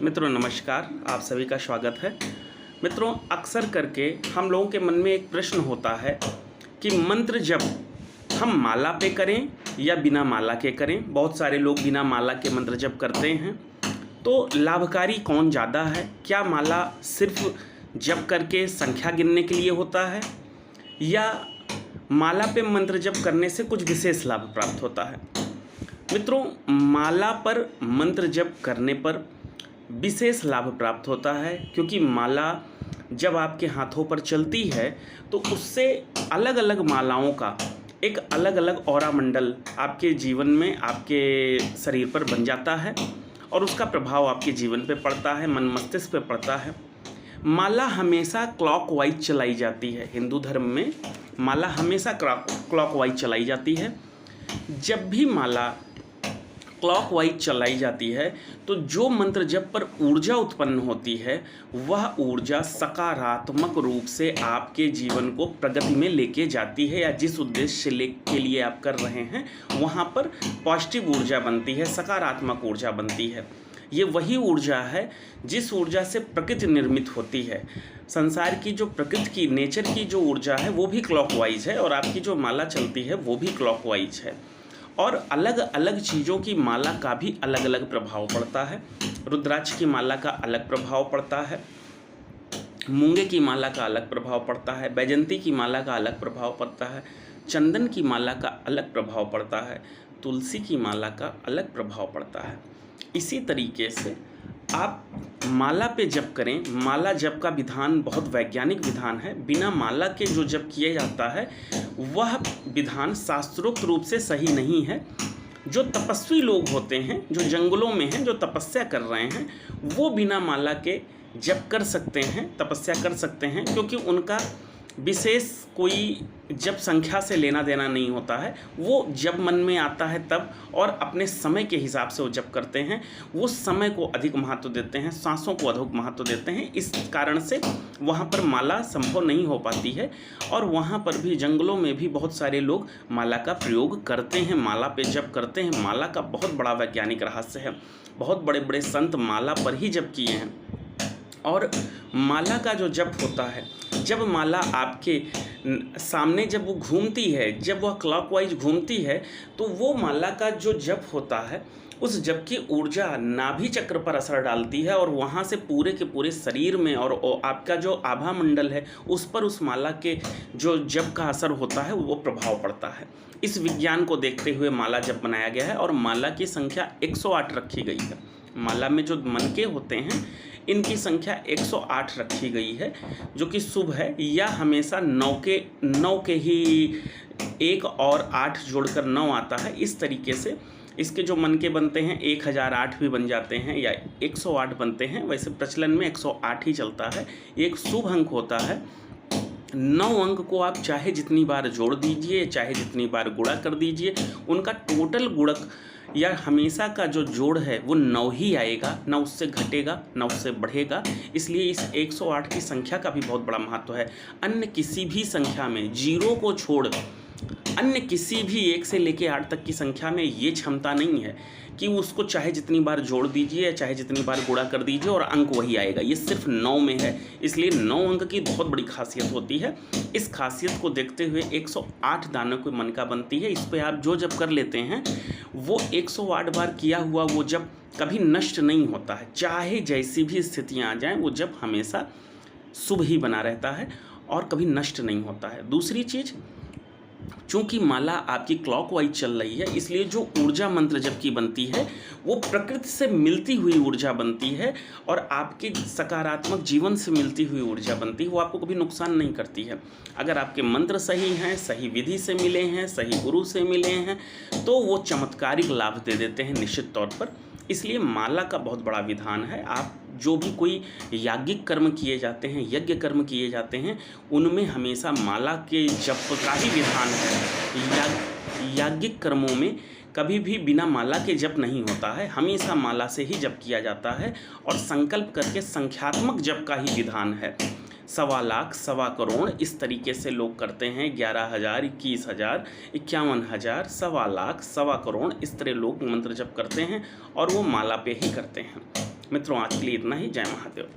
मित्रों नमस्कार, आप सभी का स्वागत है। मित्रों, अक्सर करके हम लोगों के मन में एक प्रश्न होता है कि मंत्र जप हम माला पे करें या बिना माला के करें। बहुत सारे लोग बिना माला के मंत्र जप करते हैं, तो लाभकारी कौन ज़्यादा है? क्या माला सिर्फ जप करके संख्या गिनने के लिए होता है या माला पे मंत्र जप करने से कुछ विशेष लाभ प्राप्त होता है? मित्रों, माला पर मंत्र जप करने पर विशेष लाभ प्राप्त होता है, क्योंकि माला जब आपके हाथों पर चलती है तो उससे अलग अलग मालाओं का एक अलग अलग ऑरा मंडल आपके जीवन में, आपके शरीर पर बन जाता है और उसका प्रभाव आपके जीवन पे पड़ता है, मन मस्तिष्क पे पड़ता है। माला हमेशा क्लॉकवाइज चलाई जाती है। हिंदू धर्म में माला हमेशा क्लॉकवाइज चलाई जाती है। जब भी माला क्लॉकवाइज चलाई जाती है तो जो मंत्र जप पर ऊर्जा उत्पन्न होती है वह ऊर्जा सकारात्मक रूप से आपके जीवन को प्रगति में लेके जाती है, या जिस उद्देश्य के लिए आप कर रहे हैं वहाँ पर पॉजिटिव ऊर्जा बनती है, सकारात्मक ऊर्जा बनती है। ये वही ऊर्जा है जिस ऊर्जा से प्रकृति निर्मित होती है। संसार की जो प्रकृति की, नेचर की जो ऊर्जा है वो भी क्लॉकवाइज है और आपकी जो माला चलती है वो भी क्लॉकवाइज है। और अलग अलग चीज़ों की माला का भी अलग अलग प्रभाव पड़ता है। रुद्राक्ष की माला का अलग प्रभाव पड़ता है, मूंगे की माला का अलग प्रभाव पड़ता है, बैजंती की माला का अलग प्रभाव पड़ता है, चंदन की माला का अलग प्रभाव पड़ता है, तुलसी की माला का अलग प्रभाव पड़ता है। इसी तरीके से आप माला पे जप करें। माला जप का विधान बहुत वैज्ञानिक विधान है। बिना माला के जो जप किया जाता है वह विधान शास्त्रोक्त रूप से सही नहीं है। जो तपस्वी लोग होते हैं, जो जंगलों में हैं, जो तपस्या कर रहे हैं, वो बिना माला के जप कर सकते हैं, तपस्या कर सकते हैं, क्योंकि उनका विशेष कोई जब संख्या से लेना देना नहीं होता है। वो जब मन में आता है तब, और अपने समय के हिसाब से वो जप करते हैं। वो समय को अधिक महत्व देते हैं, सांसों को अधिक महत्व देते हैं। इस कारण से वहाँ पर माला संभव नहीं हो पाती है। और वहाँ पर भी, जंगलों में भी बहुत सारे लोग माला का प्रयोग करते हैं, माला पे जप करते हैं। माला का बहुत बड़ा वैज्ञानिक रहस्य है। बहुत बड़े बड़े संत माला पर ही जप किए हैं। और माला का जो जप होता है, जब माला आपके सामने जब वो घूमती है, जब वह क्लॉकवाइज घूमती है, तो वो माला का जो जप होता है उस जप की ऊर्जा नाभि चक्र पर असर डालती है और वहाँ से पूरे के पूरे शरीर में, और आपका जो आभा मंडल है उस पर उस माला के जो जप का असर होता है वो प्रभाव पड़ता है। इस विज्ञान को देखते हुए माला जप बनाया गया है और माला की संख्या 108 रखी गई है। माला में जो मनके होते हैं इनकी संख्या 108 रखी गई है, जो कि शुभ है। या हमेशा 9 के ही 1 और 8 जोड़कर 9 आता है। इस तरीके से इसके जो मनके बनते हैं 1008 भी बन जाते हैं या 108 बनते हैं। वैसे प्रचलन में 108 ही चलता है। एक शुभ अंक होता है। 9 अंक को आप चाहे जितनी बार जोड़ दीजिए, चाहे जितनी बार गुणा कर दीजिए, उनका टोटल गुणक या हमेशा का जो जोड़ है वो 9 ही आएगा, ना उससे घटेगा ना उससे बढ़ेगा। इसलिए इस 108 की संख्या का भी बहुत बड़ा महत्व है। अन्य किसी भी संख्या में, जीरो को छोड़ अन्य किसी भी 1 से लेकर 8 तक की संख्या में ये क्षमता नहीं है कि उसको चाहे जितनी बार जोड़ दीजिए, चाहे जितनी बार गुणा कर दीजिए और अंक वही आएगा। ये सिर्फ 9 में है। इसलिए 9 अंक की बहुत बड़ी खासियत होती है। इस खासियत को देखते हुए 108 दानों की मनका बनती है। इस पर आप जो जप कर लेते हैं वो 108 बार किया हुआ वो जप कभी नष्ट नहीं होता है। चाहे जैसी भी स्थितियाँ आ जाएँ, वो जप हमेशा शुभ ही बना रहता है और कभी नष्ट नहीं होता है। दूसरी चीज़, चूँकि माला आपकी क्लॉकवाइज चल रही है, इसलिए जो ऊर्जा मंत्र जप की बनती है वो प्रकृति से मिलती हुई ऊर्जा बनती है और आपके सकारात्मक जीवन से मिलती हुई ऊर्जा बनती है। वो आपको कभी नुकसान नहीं करती है। अगर आपके मंत्र सही हैं, सही विधि से मिले हैं, सही गुरु से मिले हैं, तो वो चमत्कारिक लाभ दे देते हैं निश्चित तौर पर। इसलिए माला का बहुत बड़ा विधान है। आप जो भी कोई याज्ञिक कर्म किए जाते हैं, यज्ञ कर्म किए जाते हैं, उनमें हमेशा माला के जप का ही विधान है। याज्ञिक कर्मों में कभी भी बिना माला के जप नहीं होता है, हमेशा माला से ही जप किया जाता है और संकल्प करके संख्यात्मक जप का ही विधान है। 1.25 लाख, 1.25 करोड़, इस तरीके से लोग करते हैं। 11,000, 21,000, 51,000, 1.25 लाख, 1.25 करोड़, इस तरह लोग मंत्र जप करते हैं और वो माला पे ही करते हैं। मित्रों आज के लिए इतना ही। जय महादेव।